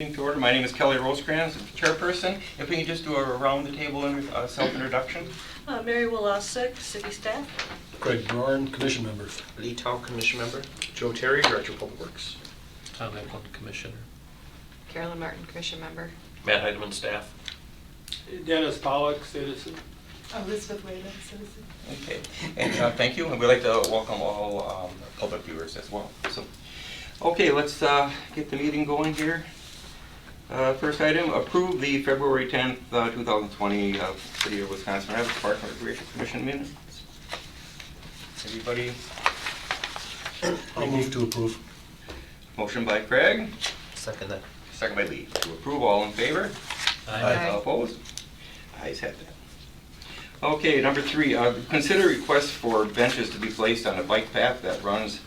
To order. My name is Kelly Rosecrans, chairperson. If we can just do a around the table self-introduction. Mary Wolosik, city staff. Craig Dorn, commission members. Lee Tao, commission member. Joe Terry, director of public works. Tom Eklund, commissioner. Carolyn Martin, commission member. Matt Heidemann, staff. Dennis Pollock, citizen. Elizabeth Whalen, citizen. Okay, and thank you. And we'd like to welcome all public viewers as well. So, okay, let's get the meeting going here. First item, approve the February 10th, 2020 City of Wisconsin Rapids Park and Recreation Commission minutes. Everybody? I'll move to approve. Motion by Craig, Second that. second by Lee. To approve, all in favor? Aye. All opposed? Ayes have that. Okay, number 3, consider requests for benches to be placed on a bike path that runs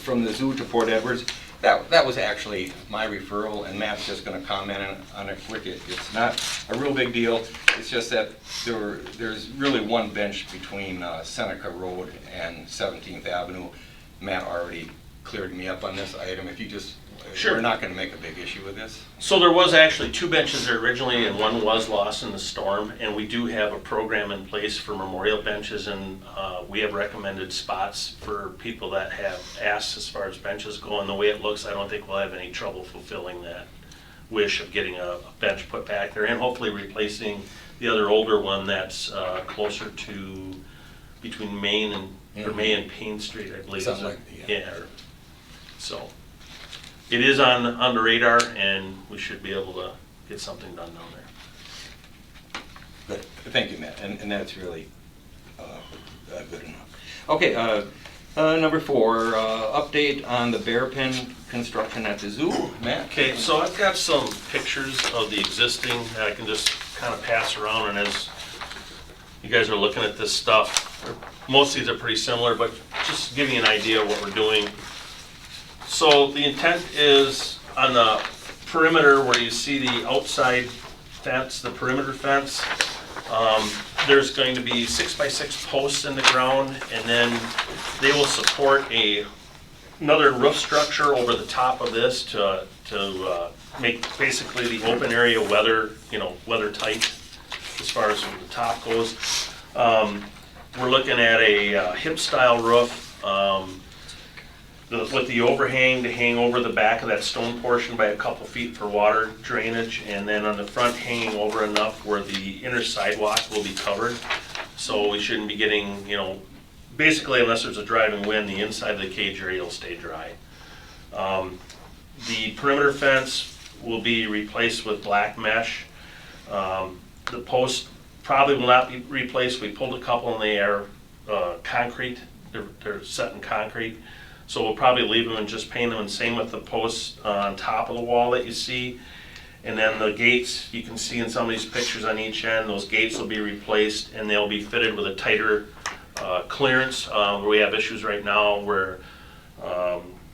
from the zoo to Fort Edwards. That was actually my referral, and Matt's just going to comment on it quick. It's not a real big deal. It's just that there's really one bench between Seneca Road and 17th Avenue. Matt already cleared me up on this item. If you just, Sure. We're not going to make a big issue with this. So there was actually 2 benches there originally, and one was lost in the storm, and we do have a program in place for memorial benches, and we have recommended spots for people that have asked as far as benches go, and the way it looks, I don't think we'll have any trouble fulfilling that wish of getting a bench put back there, and hopefully replacing the other older one that's closer to between Main and, or May and Payne Street, I believe. Something like that, yeah. So. It is on the radar, and we should be able to get something done down there. Good. Thank you, Matt. And that's really good enough. Okay, number 4, update on the bear pen construction at the zoo. Matt? Okay, so I've got some pictures of the existing that I can just kind of pass around, and as you guys are looking at this stuff, most of these are pretty similar, but just to give you an idea of what we're doing. So the intent is on the perimeter where you see the outside fence, the perimeter fence, there's going to be 6x6 posts in the ground, and then they will support another roof structure over the top of this to make basically the open area weather tight as far as the top goes. We're looking at a hip style roof. With the overhang to hang over the back of that stone portion by a couple feet for water drainage, and then on the front hanging over enough where the inner sidewalk will be covered. So we shouldn't be getting, basically unless there's a driving wind, the inside of the cage area will stay dry. The perimeter fence will be replaced with black mesh. The posts probably will not be replaced. We pulled a couple and they are concrete. They're set in concrete. So we'll probably leave them and just paint them, and same with the posts on top of the wall that you see. And then the gates, you can see in some of these pictures on each end, those gates will be replaced and they'll be fitted with a tighter clearance. We have issues right now where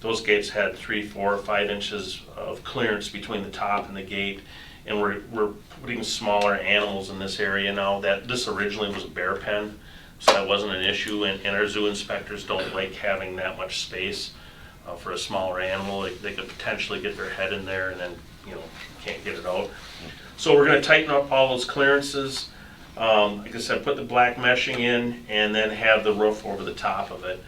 those gates had 3, 4, 5 inches of clearance between the top and the gate. And we're putting smaller animals in this area now. This originally was a bear pen. So that wasn't an issue, and our zoo inspectors don't like having that much space for a smaller animal. They could potentially get their head in there and then, can't get it out. So we're gonna tighten up all those clearances. Like I said, put the black meshing in and then have the roof over the top of it.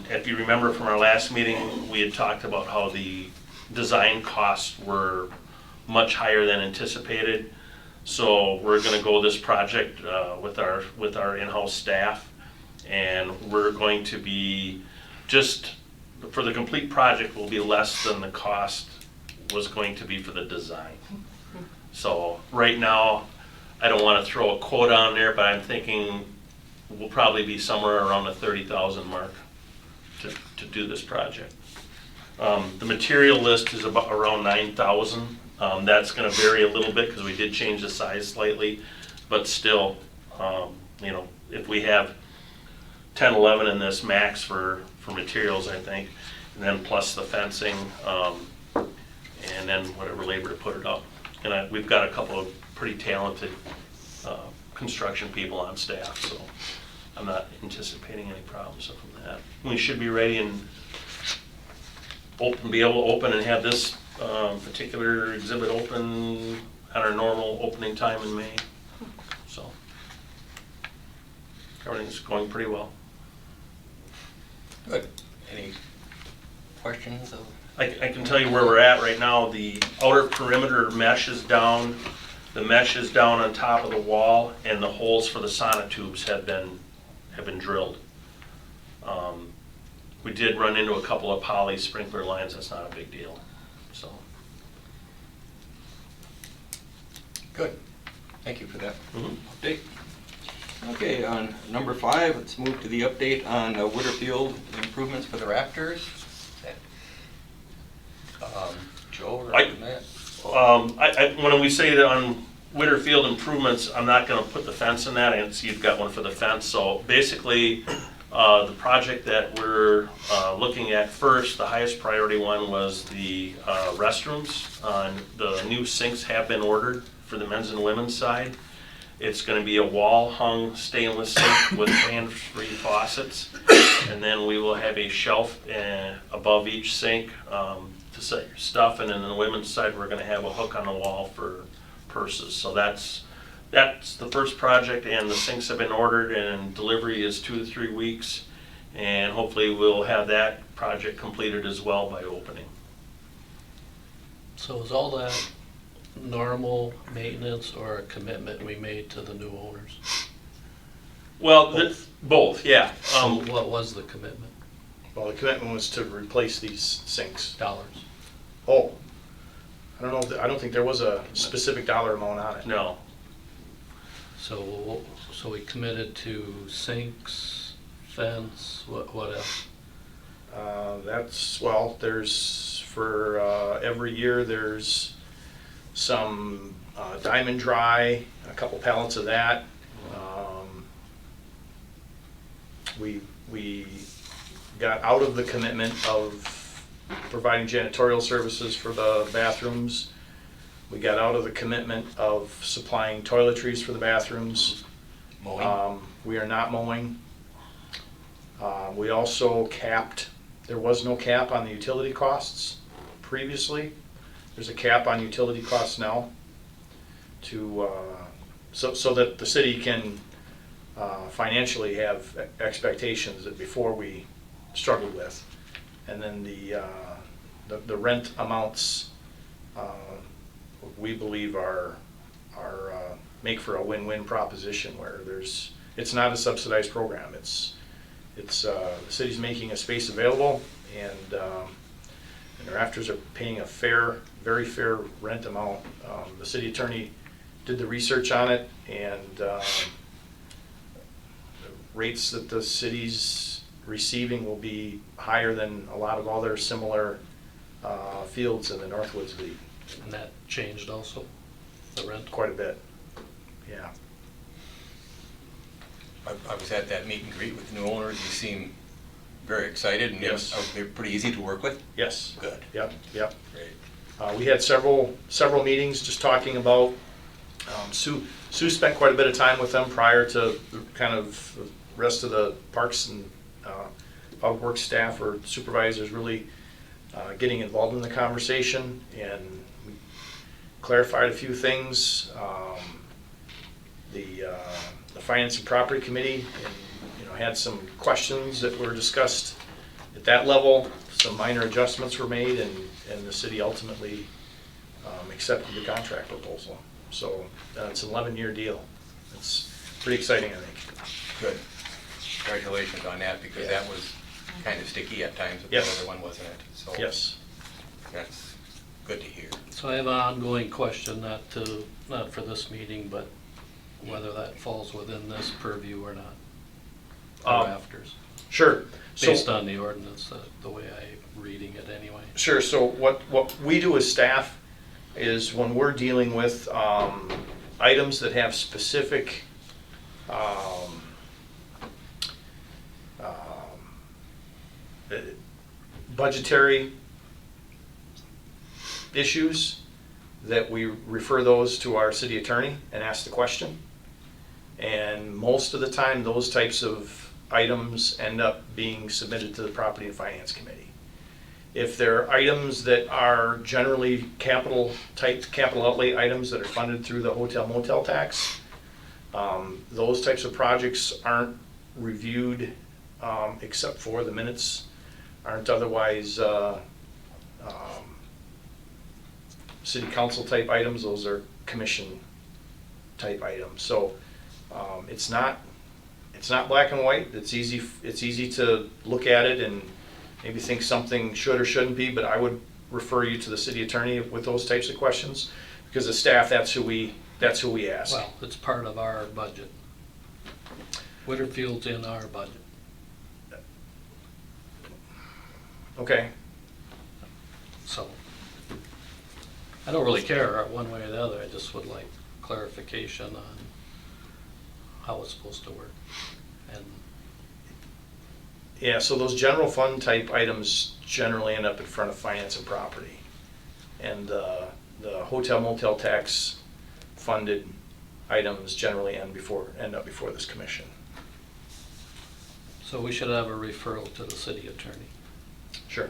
If you remember from our last meeting, we had talked about how the design costs were much higher than anticipated. So we're going to go this project with our in-house staff, and we're going to be just for the complete project will be less than the cost was going to be for the design. So right now, I don't want to throw a quote on there, but I'm thinking we'll probably be somewhere around the $30,000 mark to do this project. The material list is about around 9,000. That's going to vary a little bit because we did change the size slightly, but still, if we have 10, 11 in this max for materials, I think, and then plus the fencing, and then whatever labor to put it up. And we've got a couple of pretty talented construction people on staff, so I'm not anticipating any problems from that. We should be ready and be able to open and have this particular exhibit open at our normal opening time in May. So everything's going pretty well. Good. Any questions? I can tell you where we're at right now. The outer perimeter mesh is down. The mesh is down on top of the wall, and the holes for the sonotubes have been drilled. We did run into a couple of poly sprinkler lines. That's not a big deal. So Good. Thank you for that mhm. update. Okay, on number 5, let's move to the update on Whitterfield improvements for the rafters. Joe or I- Matt? When we say that on Whitterfield improvements, I'm not gonna put the fence in that. I see you've got one for the fence. So basically, the project that we're looking at first, the highest priority one was the restrooms. The new sinks have been ordered for the men's and women's side. It's gonna be a wall-hung stainless sink with hand-free faucets. And then we will have a shelf above each sink to set your stuff. And then on the women's side, we're gonna have a hook on the wall for purses. So that's the first project, and the sinks have been ordered, and delivery is 2 to 3 weeks. And hopefully we'll have that project completed as well by opening. So is all that normal maintenance or a commitment we made to the new owners? Well, both, yeah. So what was the commitment? Well, the commitment was to replace these sinks. Dollars? Oh, I don't know, I don't think there was a specific dollar amount on it. No, So we committed to sinks, fence, what else? There's, for every year, there's some Diamond Dry, a couple pallets of that. We got out of the commitment of providing janitorial services for the bathrooms. We got out of the commitment of supplying toiletries for the bathrooms. Mowing? We are not mowing. We also capped, there was no cap on the utility costs previously. There's a cap on utility costs now to, so that the city can financially have expectations that before we struggled with. And then the rent amounts, we believe are make for a win-win proposition where it's not a subsidized program. It's the city's making a space available, and the rafters are paying a fair, very fair rent amount. The city attorney did the research on it, and the rates that the city's receiving will be higher than a lot of other similar fields in the Northwoods League. And that changed also, the rent? Quite a bit, yeah. I was at that meet and greet with the new owners. You seem very excited, and Yes. they're pretty easy to work with. Yes. Good. Yep. Great. We had several meetings just talking about, Sue spent quite a bit of time with them prior to kind of the rest of the parks and public works staff or supervisors really getting involved in the conversation, and we clarified a few things. The Finance and Property Committee had some questions that were discussed at that level. Some minor adjustments were made, and the city ultimately accepted the contract proposal. So it's an 11-year deal. It's pretty exciting, I think. Good. Congratulations on that, because Yeah. that was kind of sticky at times, but Yes. the other one wasn't it? So Yes. that's good to hear. So I have an ongoing question, not for this meeting, but whether that falls within this purview or not. The rafters, Sure. So- based on the ordinance, the way I'm reading it anyway. Sure, so what we do as staff is when we're dealing with items that have specific budgetary issues, that we refer those to our city attorney and ask the question. And most of the time, those types of items end up being submitted to the Property and Finance Committee. If there are items that are generally capital outlay items that are funded through the hotel motel tax, those types of projects aren't reviewed, except for the minutes aren't otherwise city council type items. Those are commission type items. So it's not black and white. It's easy to look at it and maybe think something should or shouldn't be, but I would refer you to the city attorney with those types of questions, because as staff, that's who we ask. Well, it's part of our budget. Winterfield's in our budget. Okay, So I don't really care one way or the other. I just would like clarification on how it's supposed to work. And yeah, so those general fund type items generally end up in front of finance and property. And the hotel motel tax funded items generally end up before this commission. so we should have a referral to the city attorney. Sure.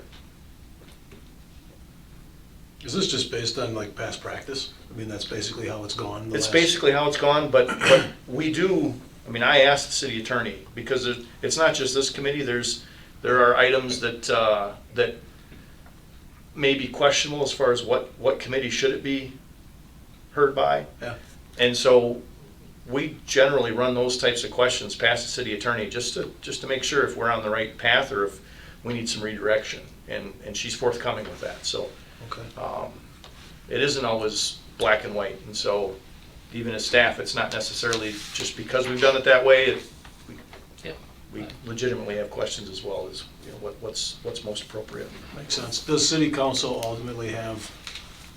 Is this just based on like past practice? I mean, that's basically how it's gone? It's basically how it's gone, but we do, I mean, I asked the city attorney, because it's not just this committee, there are items that may be questionable as far as what committee should it be heard by. Yeah. And so we generally run those types of questions past the city attorney just to make sure if we're on the right path or if we need some redirection. And she's forthcoming with that, so. Okay. It isn't always black and white, and so even as staff, it's not necessarily just because we've done it that way. Yeah. We legitimately have questions as well as, you know, what's most appropriate. Makes sense. Does city council ultimately have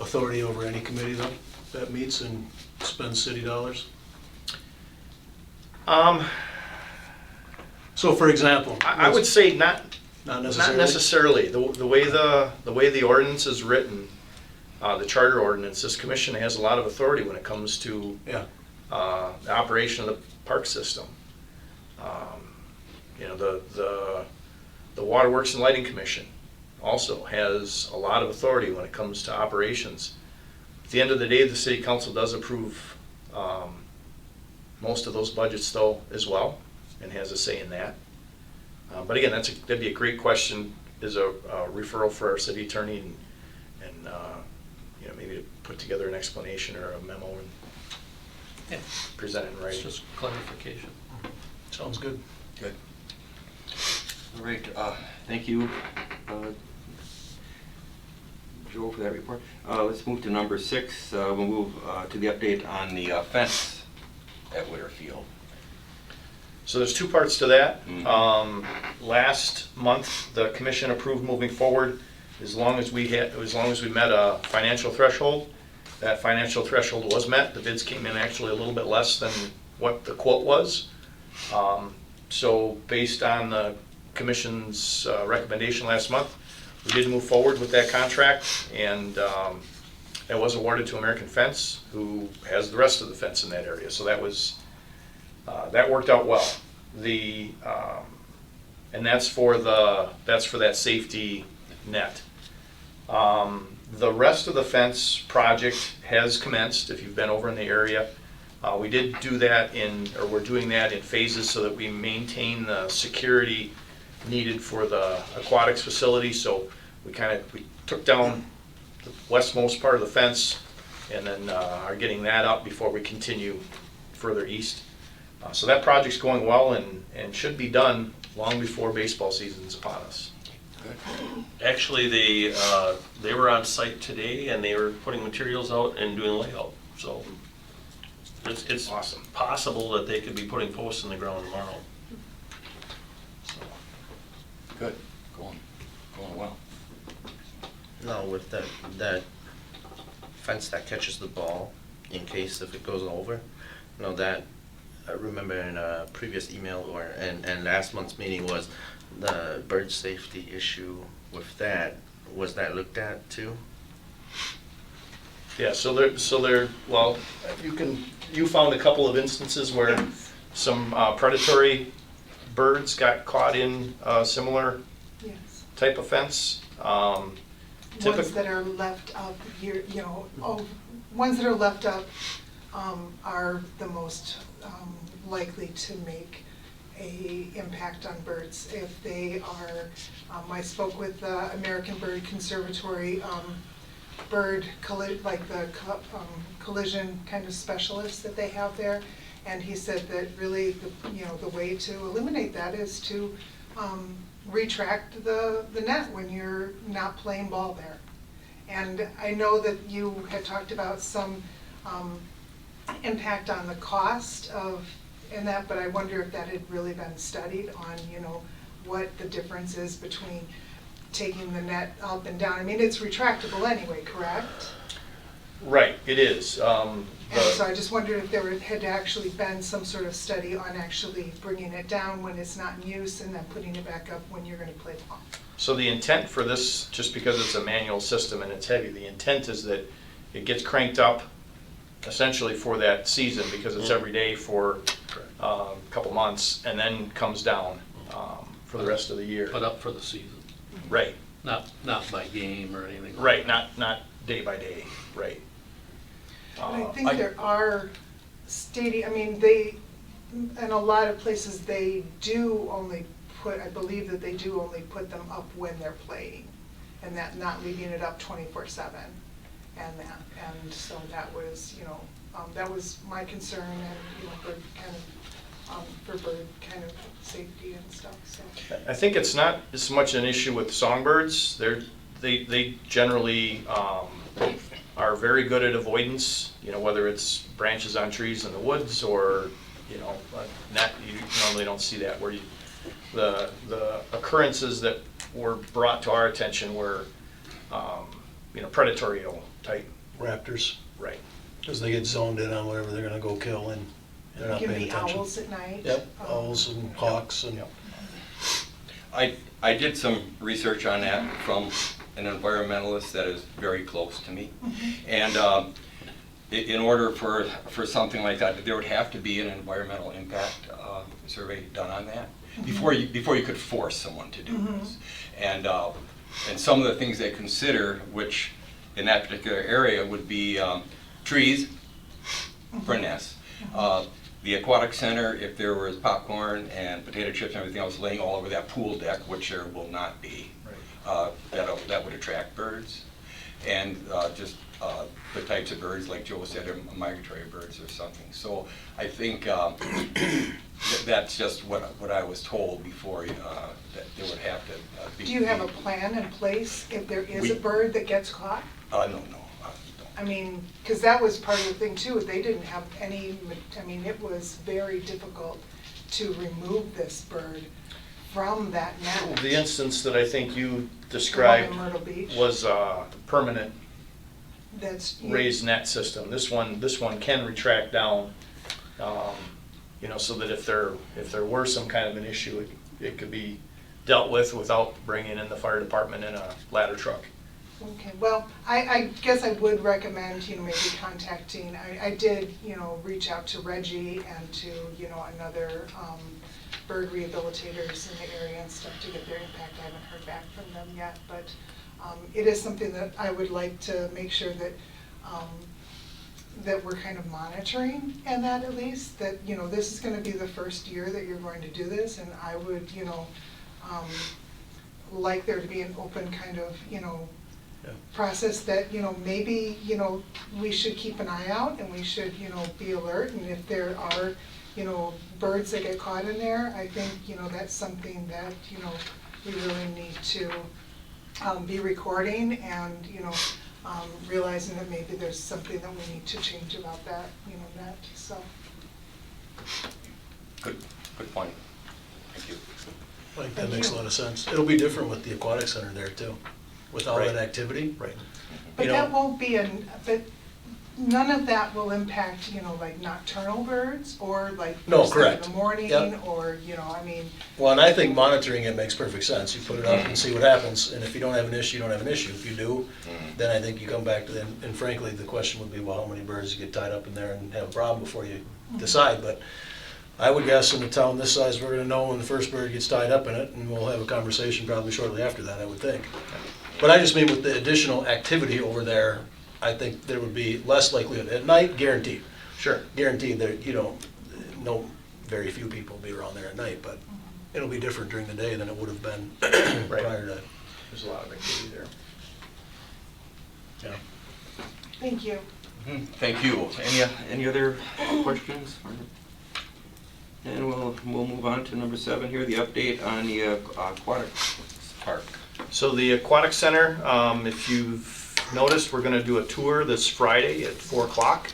authority over any committee though that meets and spends city dollars? So for example. I would say not necessarily. Not necessarily. The way the ordinance is written, the charter ordinance, this commission has a lot of authority when it comes to Yeah. the operation of the park system. You know, the Waterworks and Lighting Commission also has a lot of authority when it comes to operations. At the end of the day, the city council does approve most of those budgets though as well, and has a say in that. But again, that'd be a great question, is a referral for our city attorney and you know, maybe to put together an explanation or a memo and Yeah. present it in It's writing. just clarification. Sounds good. Good. All right, thank you, Joe, for that report. Let's move to number 6. We'll move to the update on the fence at Winterfield. So there's two parts to that. Mhm. Last month, the commission approved moving forward as long as we met a financial threshold. That financial threshold was met. The bids came in actually a little bit less than what the quote was. So based on the commission's recommendation last month, we did move forward with that contract, and that was awarded to American Fence, who has the rest of the fence in that area. So that worked out well. And that's for that safety net. The rest of the fence project has commenced, if you've been over in the area. We did do that we're doing that in phases so that we maintain the security needed for the aquatics facility. So we took down the westmost part of the fence and then are getting that up before we continue further east. So that project's going well and should be done long before baseball season's upon us. Actually, they were on site today and they were putting materials out and doing layout, so it's Awesome. possible that they could be putting posts in the ground tomorrow. Good, going well. No, with that fence that catches the ball in case if it goes over. No, that I remember in a previous email and last month's meeting was the bird safety issue with that. Was that looked at too? Yeah, so well, you found a couple of instances where some predatory birds got caught in a similar Yes. type of fence. Ones Typically, that are left up, ones that are left up are the most likely to make a impact on birds. If they are, I spoke with the American Bird Conservatory collision kind of specialist that they have there, and he said that really the way to eliminate that is to retract the net when you're not playing ball there. And I know that you had talked about some impact on the cost of that, but I wonder if that had really been studied on, what the difference is between taking the net up and down. I mean, it's retractable anyway, correct? right, it is. And so I just wondered if there had actually been some sort of study on actually bringing it down when it's not in use and then putting it back up when you're going to play ball. So the intent for this, just because it's a manual system and it's heavy, the intent is that it gets cranked up essentially for that season, because it's every day for a couple months, and then comes down for the rest of the year. Put up for the season, Right, not by game or anything. like right, that. not day by day, right. But I think there are I mean, in a lot of places, they do only I believe that they do only put them up when they're playing, and that not leaving it up 24/7, and so that was, that was my concern, and, for bird kind of safety and stuff, so. I think it's not as much an issue with songbirds. They generally are very good at avoidance, whether it's branches on trees in the woods or, you normally don't see that. Where the occurrences that were brought to our attention were, predatory type. Raptors, Right. because they get zoned in on whatever they're gonna go kill and they're not Give paying me attention. owls at night. Yep, owls and hawks and. Yep. I did some research on that from an environmentalist that is very close to me. And in order for something like that, there would have to be an environmental impact survey done on that before you could force someone to do this. And some of the things they consider, which in that particular area would be trees for nests. The aquatic center, if there was popcorn and potato chips and everything else laying all over that pool deck, which there will not be, that would attract birds. And just the types of birds, like Joe said, are migratory birds or something. So I think that's just what I was told before, that there would have to be. Do you have a plan in place if there is a bird that gets caught? No, no. I mean, because that was part of the thing too, they didn't have any, it was very difficult to remove this bird from that net. The instance that I think you The one described in Myrtle Beach. was a permanent That's. raised net system. This one can retract down, so that if there were some kind of an issue, it could be dealt with without bringing in the fire department in a ladder truck. Okay, well, I guess I would recommend, maybe contacting, I did, reach out to Reggie and to, another bird rehabilitators in the area and stuff to get their impact. I haven't heard back from them yet, but it is something that I would like to make sure that that we're kind of monitoring, and that at least, that, this is gonna be the first year that you're going to do this, and I would, like there to be an open kind of, process that, maybe, we should keep an eye out and we should, be alert, and if there are, birds that get caught in there, I think, that's something that, we really need to be recording and, realizing that maybe there's something that we need to change about that, net, so. Good point. Thank you. I think that Thank makes a you. lot of sense. It'll be different with the aquatic center there too, with all Right. that activity. Right. But You that know- won't be but none of that will impact, like nocturnal birds or like No, first thing in correct. the morning, Yep. or, Well, and I think monitoring it makes perfect sense. You put it up and see what happens, and if you don't have an issue, you don't have an issue. If you do, then I think you come back to them, and frankly, the question would be, well, how many birds get tied up in there and have a problem before you decide, but I would guess in a town this size, we're gonna know when the first bird gets tied up in it, and we'll have a conversation probably shortly after that, I would think. But I just mean with the additional activity over there, I think there would be less likelihood. At night, guaranteed. Sure. Guaranteed that, very few people will be around there at night, but it'll be different during the day than it would have been Right. prior to. There's a lot of activity there. Yeah. Thank you. Thank you. Any other questions? And we'll move on to number 7 here, the update on the aquatic park. So the Aquatic Center, if you've noticed, we're gonna do a tour this Friday at 4 o'clock.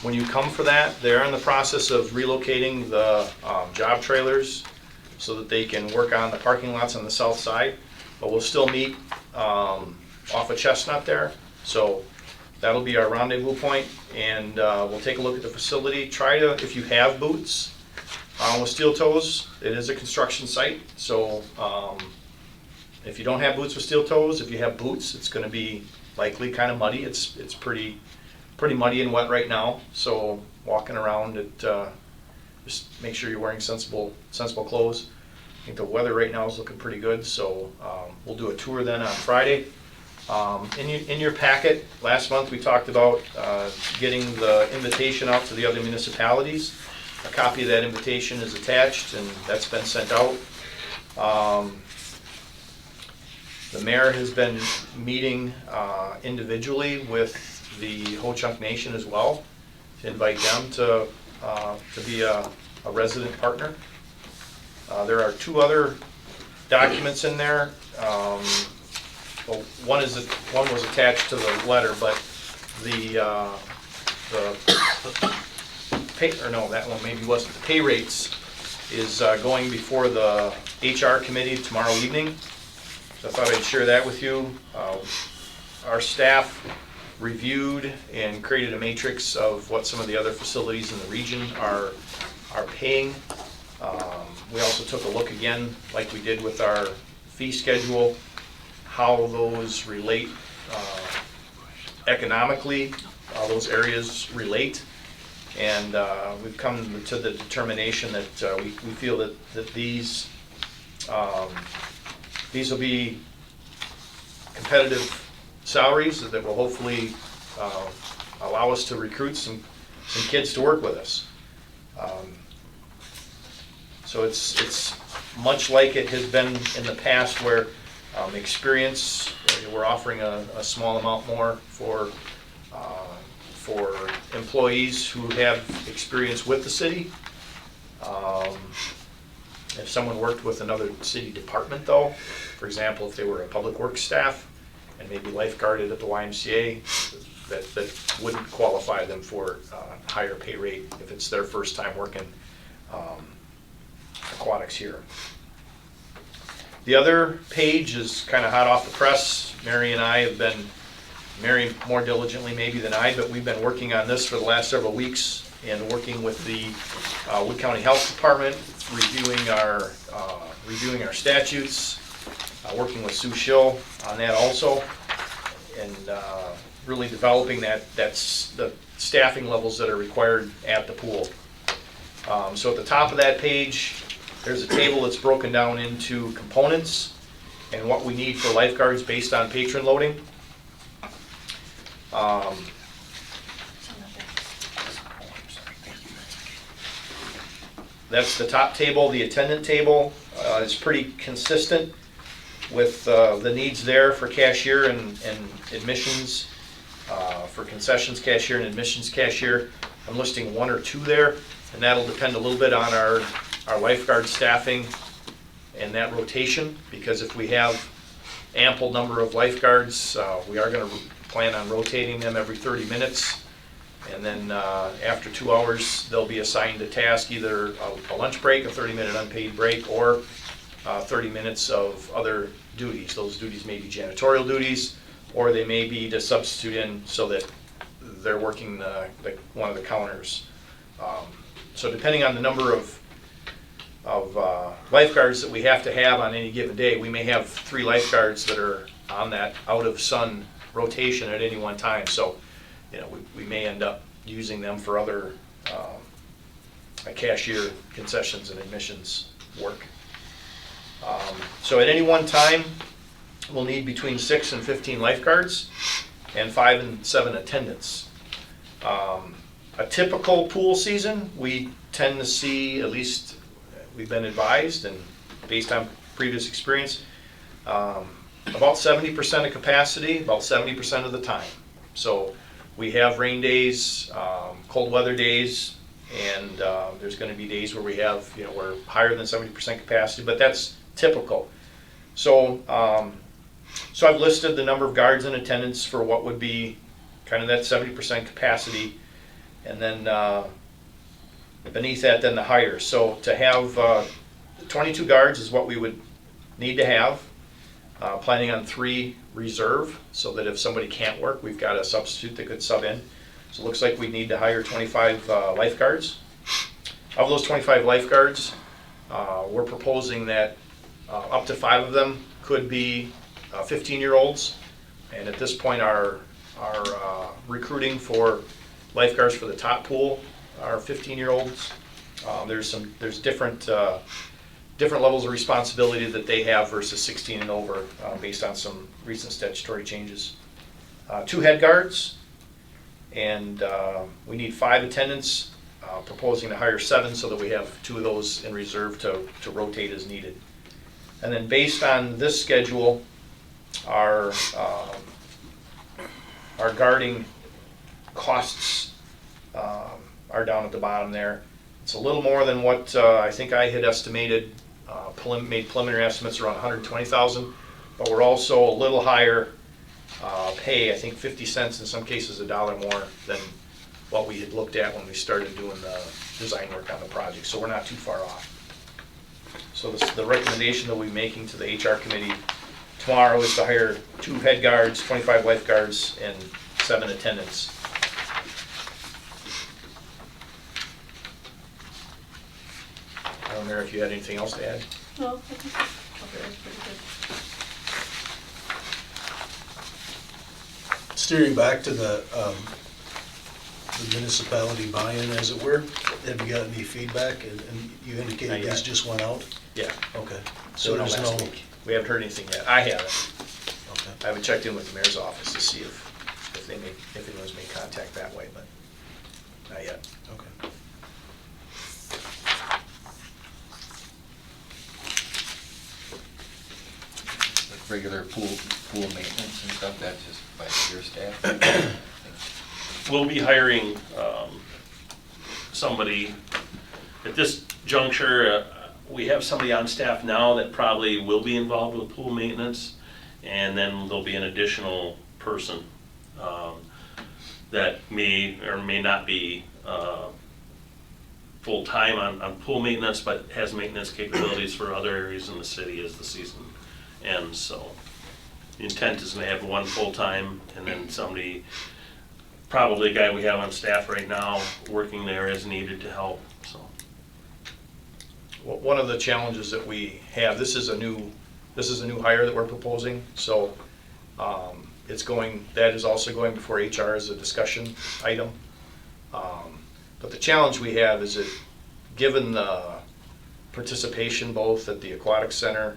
When you come for that, they're in the process of relocating the job trailers so that they can work on the parking lots on the south side. But we'll still meet off of Chestnut there. So that'll be our rendezvous point, and we'll take a look at the facility. Try to, if you have boots with steel toes, it is a construction site. So if you don't have boots with steel toes, if you have boots, it's gonna be likely kind of muddy. It's pretty muddy and wet right now. So walking around, just make sure you're wearing sensible clothes. I think the weather right now is looking pretty good, so we'll do a tour then on Friday. In your packet, last month we talked about getting the invitation out to the other municipalities. A copy of that invitation is attached, and that's been sent out. The mayor has been meeting individually with the Ho-Chunk Nation as well, to invite them to be a resident partner. There are 2 other documents in there. Well, one was attached to the letter, but the pay, or no, that one maybe wasn't. The pay rates is going before the HR committee tomorrow evening. So I thought I'd share that with you. Our staff reviewed and created a matrix of what some of the other facilities in the region are paying. We also took a look again, like we did with our fee schedule, how those relate economically, how those areas relate. And we've come to the determination that we feel that these will be competitive salaries that will hopefully allow us to recruit some kids to work with us. So it's much like it has been in the past, where experience, we're offering a small amount more for employees who have experience with the city. If someone worked with another city department though, for example, if they were a public works staff and maybe lifeguarded at the YMCA, that wouldn't qualify them for a higher pay rate if it's their first time working aquatics here. The other page is kind of hot off the press. Mary and I have been, Mary more diligently maybe than I, but we've been working on this for the last several weeks and working with the Wood County Health Department, reviewing our statutes, working with Sue Schill on that also, and really developing that's the staffing levels that are required at the pool. So at the top of that page, there's a table that's broken down into components and what we need for lifeguards based on patron loading. That's the top table. The attendant table is pretty consistent with the needs there for cashier and admissions, for concessions cashier and admissions cashier. I'm listing 1 or 2 there, and that'll depend a little bit on our lifeguard staffing and that rotation, because if we have ample number of lifeguards, we are going to plan on rotating them every 30 minutes. And then after 2 hours, they'll be assigned a task, either a lunch break, a 30-minute unpaid break, or 30 minutes of other duties. Those duties may be janitorial duties, or they may be to substitute in so that they're working one of the counters. So depending on the number of lifeguards that we have to have on any given day, we may have 3 lifeguards that are on that out-of-sun rotation at any one time. So, we may end up using them for other cashier, concessions, and admissions work. So at any one time, we'll need between 6 and 15 lifeguards and 5 and 7 attendants. A typical pool season, we tend to see, at least we've been advised and based on previous experience, about 70% of capacity, about 70% of the time. So we have rain days, cold weather days, and there's going to be days where we have, we're higher than 70% capacity, but that's typical. So, so I've listed the number of guards in attendance for what would be kind of that 70% capacity, and then beneath that, then the hire. So to have 22 guards is what we would need to have. Planning on 3 reserve, so that if somebody can't work, we've got a substitute that could sub in. So it looks like we need to hire 25 lifeguards. Of those 25 lifeguards, we're proposing that up to 5 of them could be 15-year-olds. And at this point, our recruiting for lifeguards for the top pool are 15-year-olds. There's different levels of responsibility that they have versus 16 and over, based on some recent statutory changes. 2 head guards, and we need 5 attendants, proposing to hire 7 so that we have 2 of those in reserve to rotate as needed. And then based on this schedule, our guarding costs are down at the bottom there. It's a little more than what I think I had estimated, made preliminary estimates around $120,000, but we're also a little higher pay, I think 50 cents, in some cases $1 more than what we had looked at when we started doing the design work on the project, so we're not too far off. So the recommendation that we'll be making to the HR committee tomorrow is to hire 2 head guards, 25 lifeguards, and 7 attendants. I don't know if you had anything else to add. No, I think that's pretty good. Steering back to the municipality buy-in, as it were, have you got any feedback? And you Not indicated yet. these just went out? Yeah. Okay. So So there's last no, week. We haven't heard anything yet. I haven't. okay. I haven't checked in with the mayor's office to see if anyone's made contact that way, but not yet. Okay. Like regular pool maintenance and stuff, that's just by your staff? We'll be hiring somebody. At this juncture, we have somebody on staff now that probably will be involved with pool maintenance, and then there'll be an additional person that may or may not be full-time on pool maintenance, but has maintenance capabilities for other areas in the city as the season ends. So the intent is to have 1 full-time and then somebody, probably a guy we have on staff right now, working there as needed to help, so. One of the challenges that we have, this is a new hire that we're proposing, so that is also going before HR as a discussion item. But the challenge we have is that, given the participation both at the aquatic center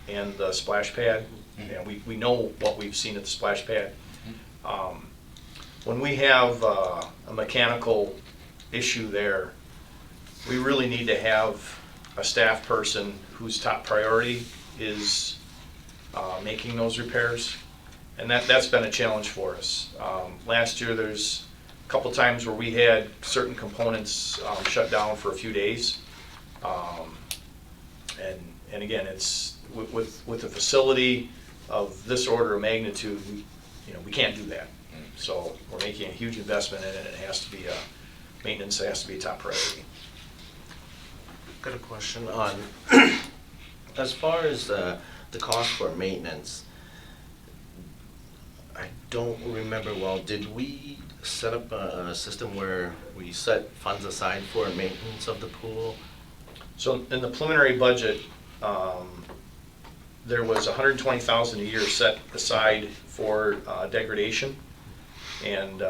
and the splash pad, and we know what we've seen at the splash pad, when we have a mechanical issue there, we really need to have a staff person whose top priority is making those repairs, and that's been a challenge for us. Last year, there's a couple times where we had certain components shut down for a few days, and again, it's with a facility of this order of magnitude, we can't do that. So we're making a huge investment in it, and it has to be maintenance has to be a top priority. Got a question on, as far as the cost for maintenance, I don't remember well, did we set up a system where we set funds aside for maintenance of the pool? So in the preliminary budget, there was $120,000 a year set aside for degradation and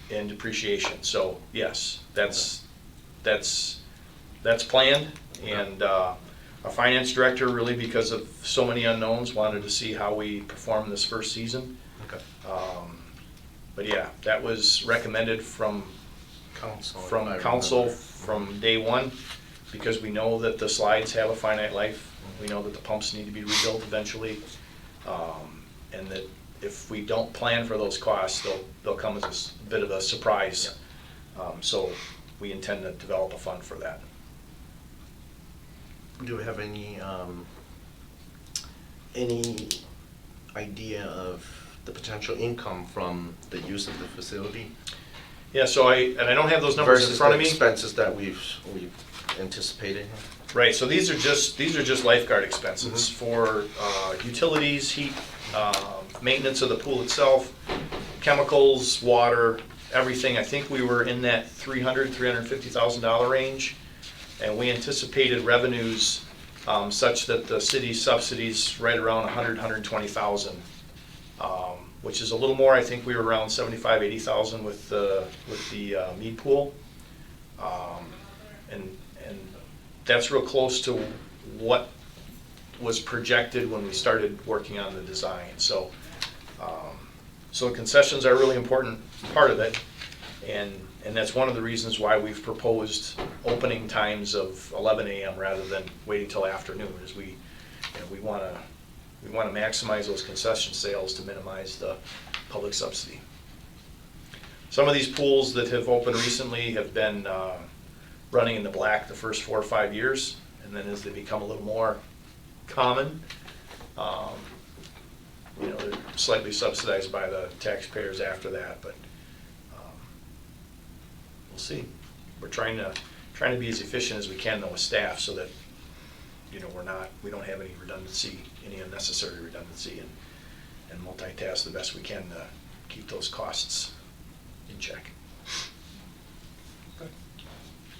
depreciation. So yes, that's planned, and A finance director, really because of so many unknowns, wanted to see how we performed this first season. Okay. But yeah, that was recommended from Council. council from day one, because we know that the slides have a finite life. We know that the pumps need to be rebuilt eventually. And that if we don't plan for those costs, they'll come as a bit of a surprise. So we intend to develop a fund for that. Do we have any idea of the potential income from the use of the facility? Yeah, so I don't have those numbers in Versus front the of me. expenses that we've anticipated? Right, so these are just lifeguard expenses for utilities, heat, maintenance of the pool itself, chemicals, water, everything. I think we were in that $350,000 range, and we anticipated revenues such that the city's subsidies right around $120,000, which is a little more. I think we were around $75,000-80,000 with the Mead pool, and that's real close to what was projected when we started working on the design. So, so concessions are a really important part of it, and that's one of the reasons why we've proposed opening times of 11 a.m. rather than waiting till afternoon, is we want to maximize those concession sales to minimize the public subsidy. Some of these pools that have opened recently have been running in the black the first 4 or 5 years, and then as they become a little more common, they're slightly subsidized by the taxpayers after that. But we'll see. We're trying to be as efficient as we can though with staff, so that we don't have any redundancy, any unnecessary redundancy, and multitask the best we can to keep those costs in check. Good.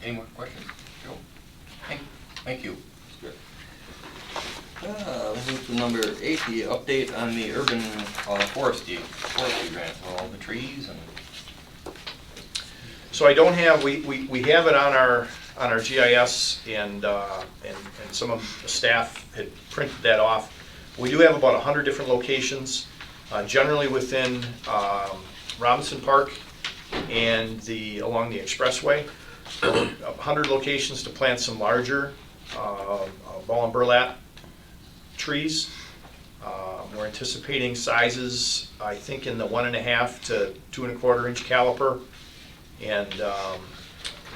Any more questions? Joe? Thank you. Good. Let's move to number 8, the update on the urban forestry grant, all the trees and... So I don't have, we have it on our GIS, and some of the staff had printed that off. We do have about 100 different locations, generally within Robinson Park and along the expressway. 100 locations to plant some larger ball and burlap trees. We're anticipating sizes, I think, in the 1.5 to 2.25 inch caliper. And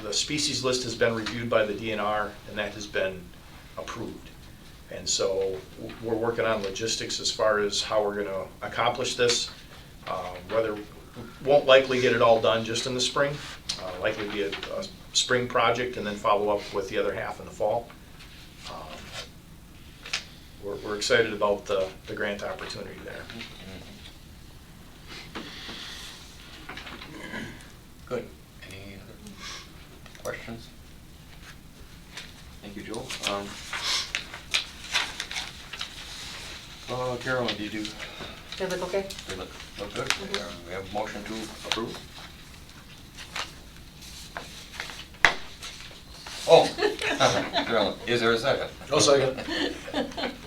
the species list has been reviewed by the DNR, and that has been approved. And so we're working on logistics as far as how we're going to accomplish this. Won't likely get it all done just in the spring. Likely be a spring project, and then follow up with the other half in the fall. We're excited about the grant opportunity there. Good. Any other questions? Thank you, Joel. Carolyn, did you? They look okay? They look good. We have a motion to approve. Oh, Carolyn, is there a second? No second.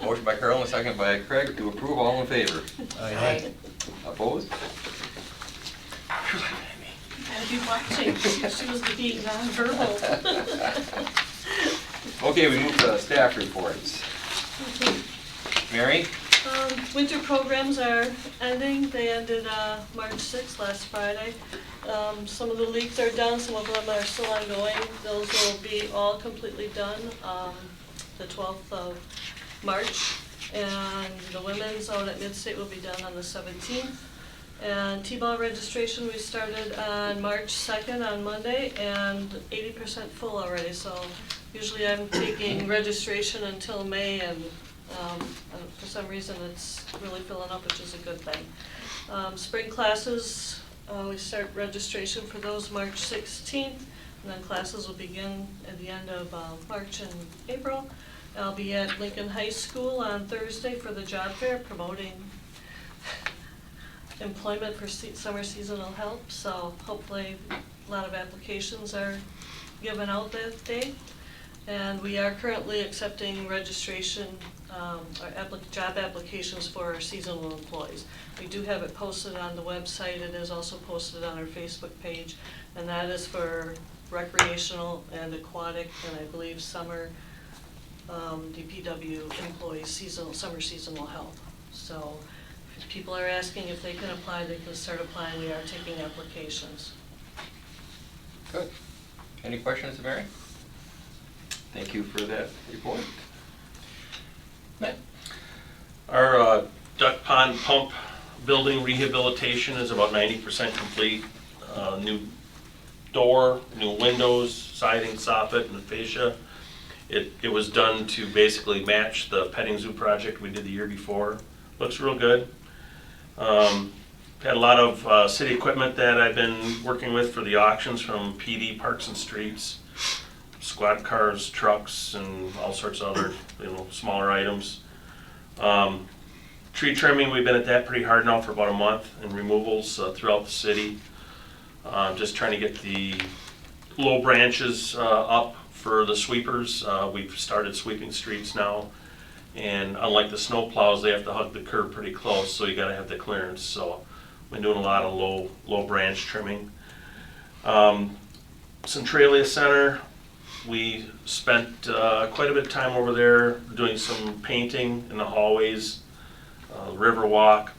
Motion by Carolyn, second by Craig to approve. All in favor? Aye. Opposed? Gotta be watching. She was being nonverbal. Okay, we move to staff reports. Mary? Winter programs are ending. They ended March 6th, last Friday. Some of the leaks are done, some of them are still ongoing. Those will be all completely done the 12th of March. And the women's out at Midstate will be done on the 17th. And T-ball registration, we started on March 2nd on Monday, and 80% full already. So usually I'm taking registration until May, and for some reason it's really filling up, which is a good thing. Spring classes, we start registration for those March 16th, and then classes will begin at the end of March and April. I'll be at Lincoln High School on Thursday for the job fair, promoting employment for summer seasonal help, so hopefully a lot of applications are given out that day. And we are currently accepting registration, job applications for our seasonal employees. We do have it posted on the website. It is also posted on our Facebook page. And that is for recreational and aquatic, and I believe summer DPW employees, summer seasonal help. So if people are asking if they can apply, they can start applying. We are taking applications. Good. Any questions, Mary? Thank you for that report. Matt? Our duck pond pump building rehabilitation is about 90% complete. New door, new windows, siding, soffit, and fascia. It was done to basically match the petting zoo project we did the year before. Looks real good. Had a lot of city equipment that I've been working with for the auctions from PD Parks and Streets, squad cars, trucks, and all sorts of other, smaller items. Tree trimming, we've been at that pretty hard now for about a month, and removals throughout the city. Just trying to get the low branches up for the sweepers. We've started sweeping streets now, and unlike the snow plows, they have to hug the curb pretty close, so you gotta have the clearance. So been doing a lot of low branch trimming. Centralia Center, we spent quite a bit of time over there doing some painting in the hallways, river walk,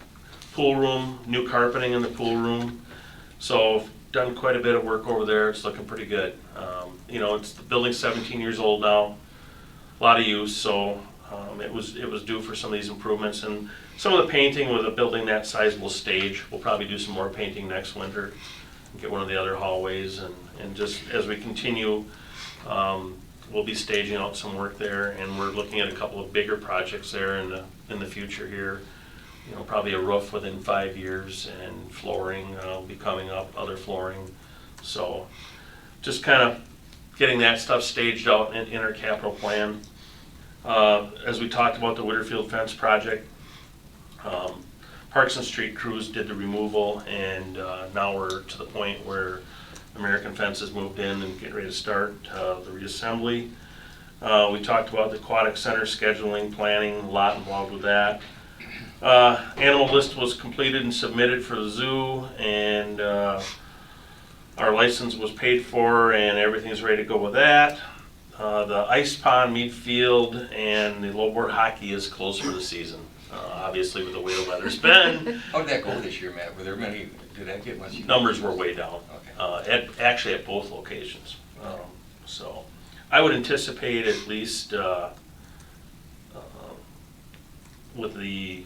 pool room, new carpeting in the pool room. So done quite a bit of work over there. It's looking pretty good. The building's 17 years old now, a lot of use, so it was due for some of these improvements. And some of the painting with a building that size will stage. We'll probably do some more painting next winter, get one of the other hallways, and just as we continue, we'll be staging out some work there, and we're looking at a couple of bigger projects there in the future here. Probably a roof within 5 years, and flooring will be coming up, other flooring. So just kind of getting that stuff staged out in our capital plan. As we talked about the Whitterfield fence project, Parks and Street crews did the removal, and now we're to the point where American Fence has moved in and getting ready to start the reassembly. We talked about the aquatic center scheduling, planning, a lot involved with that. Animal list was completed and submitted for the zoo, and our license was paid for, and everything's ready to go with that. The ice pond, meat field, and the lowboard hockey is closed for the season. Obviously, with the way the weather's been, How did that go this year, Matt? Were there many, did that get much? numbers were way down. Okay. Actually at both locations. So I would anticipate at least with the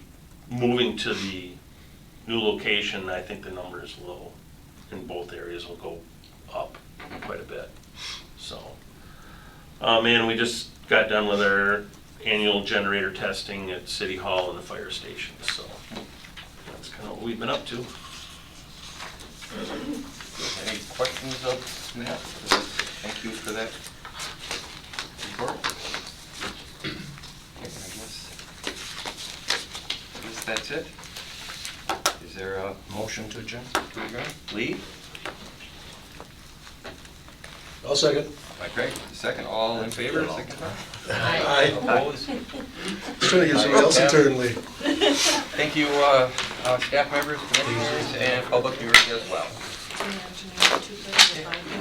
moving to the new location, I think the numbers will, in both areas, will go up quite a bit. So, and we just got done with our annual generator testing at City Hall and the fire station. So that's kind of what we've been up to. Any questions of Matt? Thank you for that report. Okay, I guess that's it. Is there a Motion to adjourn? to adjourn? Lee? I'll second. By Craig, second. All in favor, signify. Aye. Opposed? Just trying to get somebody else a turn, Lee. Thank you, staff members, commissioners, and public viewers as well. Good afternoon, 2:35.